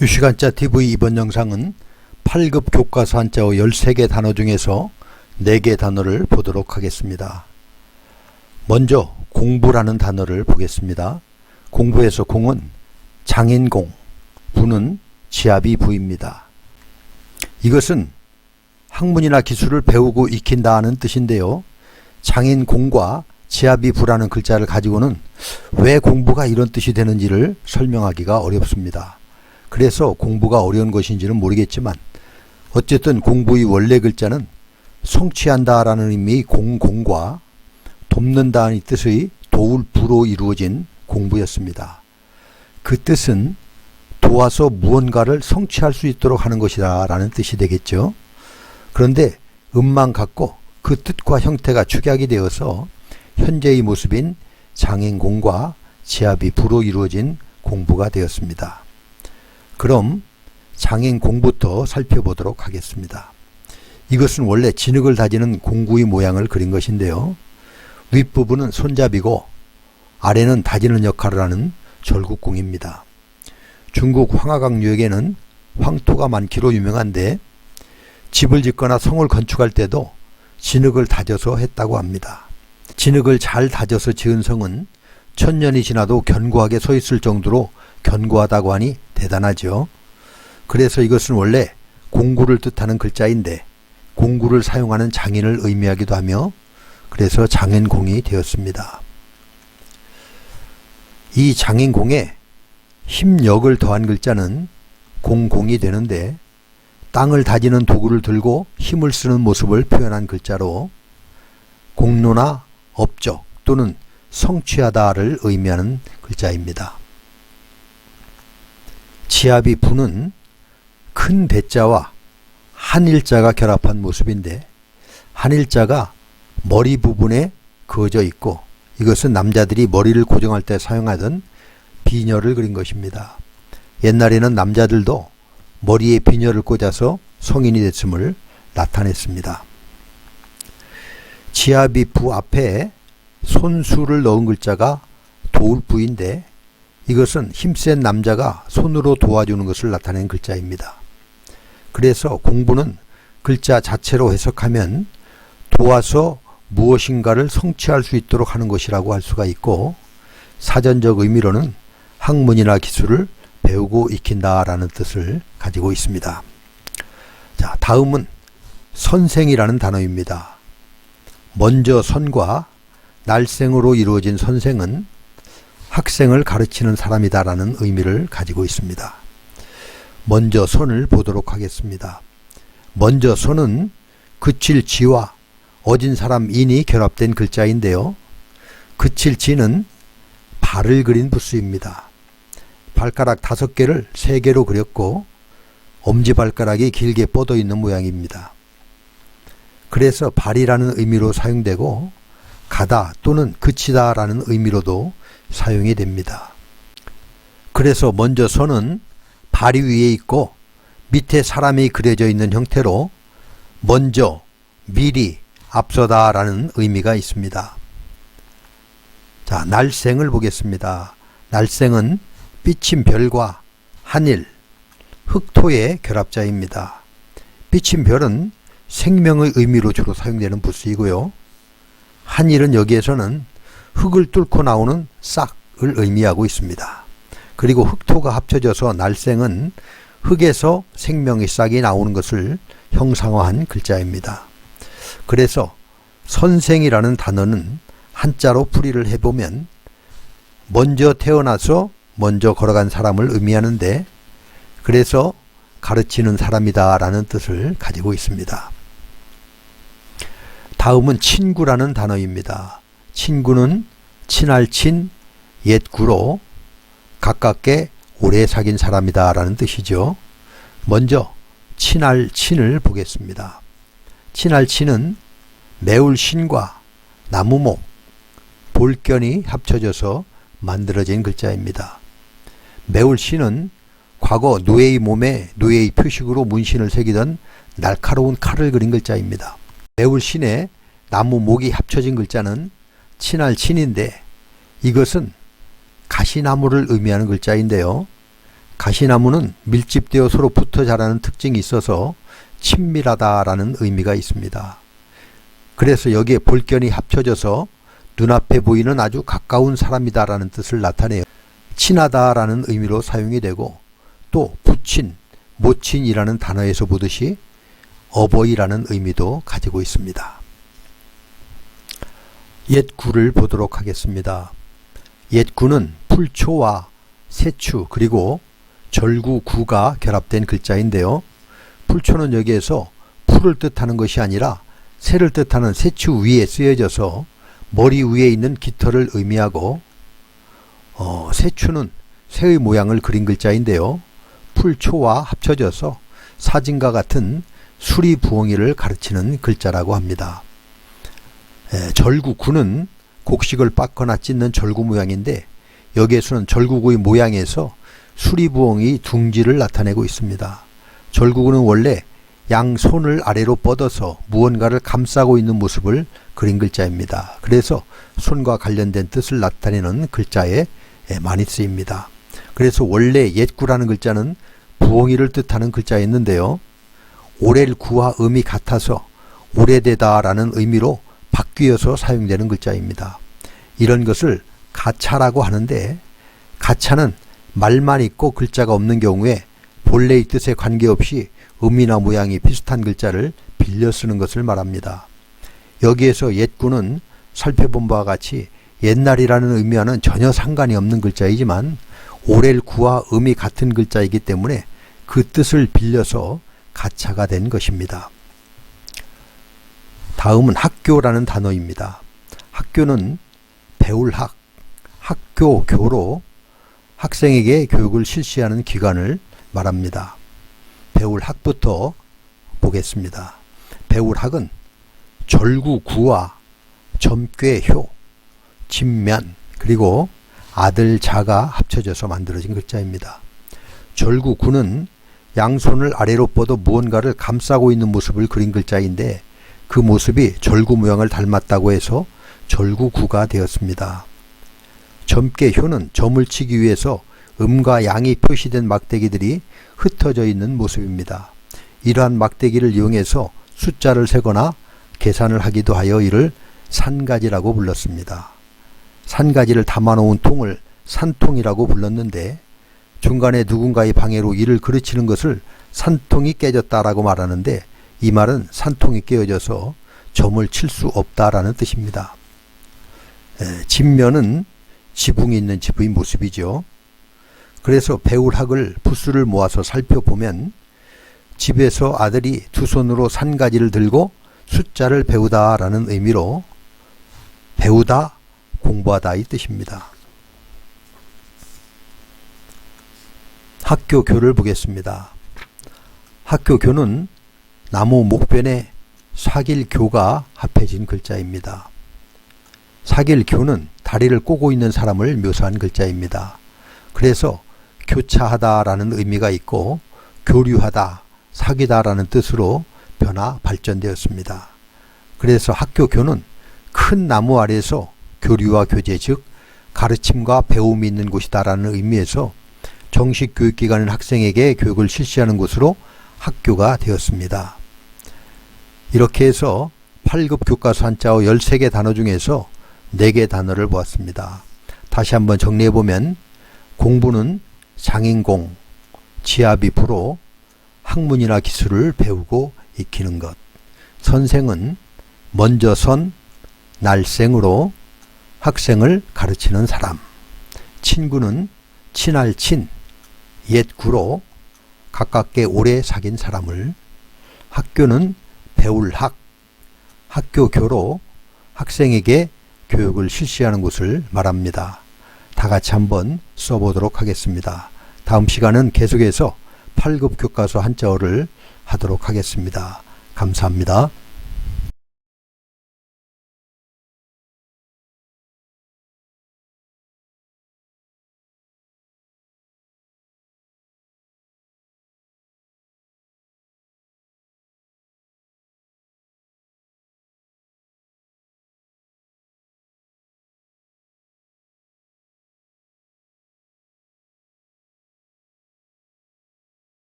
유시간자 TV 이번 영상은 8급 교과서 한자어 13개 단어 중에서 4개 단어를 보도록 하겠습니다. 먼저 공부라는 단어를 보겠습니다. 공부에서 공은 장인공, 부는 지아비 부입니다. 이것은 학문이나 기술을 배우고 익힌다 하는 뜻인데요. 장인공과 지아비 부라는 글자를 가지고는 왜 공부가 이런 뜻이 되는지를 설명하기가 어렵습니다. 그래서 공부가 어려운 것인지는 모르겠지만 어쨌든 공부의 원래 글자는 성취한다 라는 의미의 공과 돕는다는 뜻의 도울부로 이루어진 공부였습니다. 그 뜻은 도와서 무언가를 성취할 수 있도록 하는 것이다 라는 뜻이 되겠죠. 그런데 음만 같고 그 뜻과 형태가 축약이 되어서 현재의 모습인 장인공과 지아비 부로 이루어진 공부가 되었습니다. 그럼 장인공부터 살펴보도록 하겠습니다. 이것은 원래 진흙을 다지는 공구의 모양을 그린 것인데요. 윗부분은 손잡이고 아래는 다지는 역할을 하는 절국공입니다. 중국 황하강유역에는 황토가 많기로 유명한데 집을 짓거나 성을 건축할 때도 진흙을 다져서 했다고 합니다. 진흙을 잘 다져서 지은 성은 천년이 지나도 견고하게 서 있을 정도로 견고하다고 하니 대단하죠. 그래서 이것은 원래 공구를 뜻하는 글자인데 공구를 사용하는 장인을 의미하기도 하며 그래서 장인공이 되었습니다. 이 장인공에 힘력을 더한 글자는 공공이 되는데 땅을 다지는 도구를 들고 힘을 쓰는 모습을 표현한 글자로 공로나 업적 또는 성취하다를 의미하는 글자입니다. 지아비 부는 큰 대자와 한일자가 결합한 모습인데 한일자가 머리 부분에 그어져 있고 이것은 남자들이 머리를 고정할 때 사용하던 비녀를 그린 것입니다. 옛날에는 남자들도 머리에 비녀를 꽂아서 성인이 됐음을 나타냈습니다. 지아비 부 앞에 손수를 넣은 글자가 도울부인데 이것은 힘센 남자가 손으로 도와주는 것을 나타낸 글자입니다. 그래서 공부는 글자 자체로 해석하면 도와서 무엇인가를 성취할 수 있도록 하는 것이라고 할 수가 있고 사전적 의미로는 학문이나 기술을 배우고 익힌다라는 뜻을 가지고 있습니다. 자, 다음은 선생이라는 단어입니다. 먼저 선과 날생으로 이루어진 선생은 학생을 가르치는 사람이다라는 의미를 가지고 있습니다. 먼저 선을 보도록 하겠습니다. 먼저 선은 그칠 지와 어진 사람 인이 결합된 글자인데요. 그칠 지는 발을 그린 붓수입니다. 발가락 5개를 3개로 그렸고 엄지발가락이 길게 뻗어 있는 모양입니다. 그래서 발이라는 의미로 사용되고 가다 또는 그치다 라는 의미로도 사용이 됩니다. 그래서 먼저 선은 발이 위에 있고 밑에 사람이 그려져 있는 형태로 먼저, 미리, 앞서다 라는 의미가 있습니다. 자, 날생을 보겠습니다. 날생은 삐친 별과 한일, 흑토의 결합자입니다. 삐친 별은 생명의 의미로 주로 사용되는 붓수이고요. 한일은 여기에서는 흙을 뚫고 나오는 싹을 의미하고 있습니다. 그리고 흑토가 합쳐져서 날생은 흙에서 생명의 싹이 나오는 것을 형상화한 글자입니다. 그래서 선생이라는 단어는 한자로 풀이를 해보면 먼저 태어나서 먼저 걸어간 사람을 의미하는데 그래서 가르치는 사람이다 라는 뜻을 가지고 있습니다. 다음은 친구라는 단어입니다. 친구는 친할 친, 옛 구로 가깝게 오래 사귄 사람이다 라는 뜻이죠. 먼저 친할 친을 보겠습니다. 친할 친은 매울 신과 나무목, 볼견이 합쳐져서 만들어진 글자입니다. 매울 신은 과거 노예의 몸에 노예의 표식으로 문신을 새기던 날카로운 칼을 그린 글자입니다. 매울 신에 나무 목이 합쳐진 글자는 친할 친인데 이것은 가시나무를 의미하는 글자인데요. 가시나무는 밀집되어 서로 붙어 자라는 특징이 있어서 친밀하다라는 의미가 있습니다. 그래서 여기에 볼견이 합쳐져서 눈앞에 보이는 아주 가까운 사람이다라는 뜻을 나타내요. 친하다라는 의미로 사용이 되고, 또 부친, 모친이라는 단어에서 보듯이 어버이라는 의미도 가지고 있습니다. 옛구를 보도록 하겠습니다. 옛구는 풀초와 세추 그리고 절구구가 결합된 글자인데요. 풀초는 여기에서 풀을 뜻하는 것이 아니라 새를 뜻하는 세추 위에 쓰여져서 머리 위에 있는 깃털을 의미하고, 세추는 새의 모양을 그린 글자인데요. 풀초와 합쳐져서 사진과 같은 수리부엉이를 가르치는 글자라고 합니다. 절구구는 곡식을 빻거나 찢는 절구 모양인데, 여기에서는 절구구의 모양에서 수리부엉이 둥지를 나타내고 있습니다. 절구구는 원래 양손을 아래로 뻗어서 무언가를 감싸고 있는 모습을 그린 글자입니다. 그래서 손과 관련된 뜻을 나타내는 글자에 많이 쓰입니다. 그래서 원래 옛구라는 글자는 부엉이를 뜻하는 글자였는데요. 오렐구와 음이 같아서 오래되다 라는 의미로 바뀌어서 사용되는 글자입니다. 이런 것을 가차라고 하는데, 가차는 말만 있고 글자가 없는 경우에 본래의 뜻에 관계없이 음이나 모양이 비슷한 글자를 빌려 쓰는 것을 말합니다. 여기에서 옛구는 살펴본 바와 같이 옛날이라는 의미와는 전혀 상관이 없는 글자이지만 오렐구와 음이 같은 글자이기 때문에 그 뜻을 빌려서 가차가 된 것입니다. 다음은 학교라는 단어입니다. 학교는 배울 학, 학교, 교로 학생에게 교육을 실시하는 기관을 말합니다. 배울 학부터 보겠습니다. 배울 학은 절구구와 점괘효, 진면, 그리고 아들, 자가 합쳐져서 만들어진 글자입니다. 절구구는 양손을 아래로 뻗어 무언가를 감싸고 있는 모습을 그린 글자인데, 그 모습이 절구 모양을 닮았다고 해서 절구구가 되었습니다. 점괘효는 점을 치기 위해서 음과 양이 표시된 막대기들이 흩어져 있는 모습입니다. 이러한 막대기를 이용해서 숫자를 세거나 계산을 하기도 하여 이를 산가지라고 불렀습니다. 산가지를 담아놓은 통을 산통이라고 불렀는데, 중간에 누군가의 방해로 이를 그르치는 것을 산통이 깨졌다라고 말하는데, 이 말은 산통이 깨어져서 점을 칠 수 없다라는 뜻입니다. 진면은 지붕이 있는 집의 모습이죠. 그래서 배울 학을 부수를 모아서 살펴보면 집에서 아들이 두 손으로 산가지를 들고 숫자를 배우다 라는 의미로 배우다, 공부하다 이 뜻입니다. 학교교를 보겠습니다. 학교교는 나무 목변에 사길교가 합해진 글자입니다. 사길교는 다리를 꼬고 있는 사람을 묘사한 글자입니다. 그래서 교차하다라는 의미가 있고 교류하다, 사귀다라는 뜻으로 변화 발전되었습니다. 그래서 학교교는 큰 나무 아래에서 교류와 교제, 즉 가르침과 배움이 있는 곳이다라는 의미에서 정식 교육기관인 학생에게 교육을 실시하는 곳으로 학교가 되었습니다. 이렇게 해서 8급 교과서 한자어 13개 단어 중에서 4개 단어를 보았습니다. 다시 한번 정리해보면, 공부는 장인공, 지아비 프로, 학문이나 기술을 배우고 익히는 것. 선생은 먼저 선, 날생으로 학생을 가르치는 사람. 친구는 친할 친, 옛구로 가깝게 오래 사귄 사람을. 학교는 배울 학, 학교교로 학생에게 교육을 실시하는 곳을 말합니다. 다 같이 한번 써보도록 하겠습니다. 다음 시간은 계속해서 8급 교과서 한자어를 하도록 하겠습니다. 감사합니다.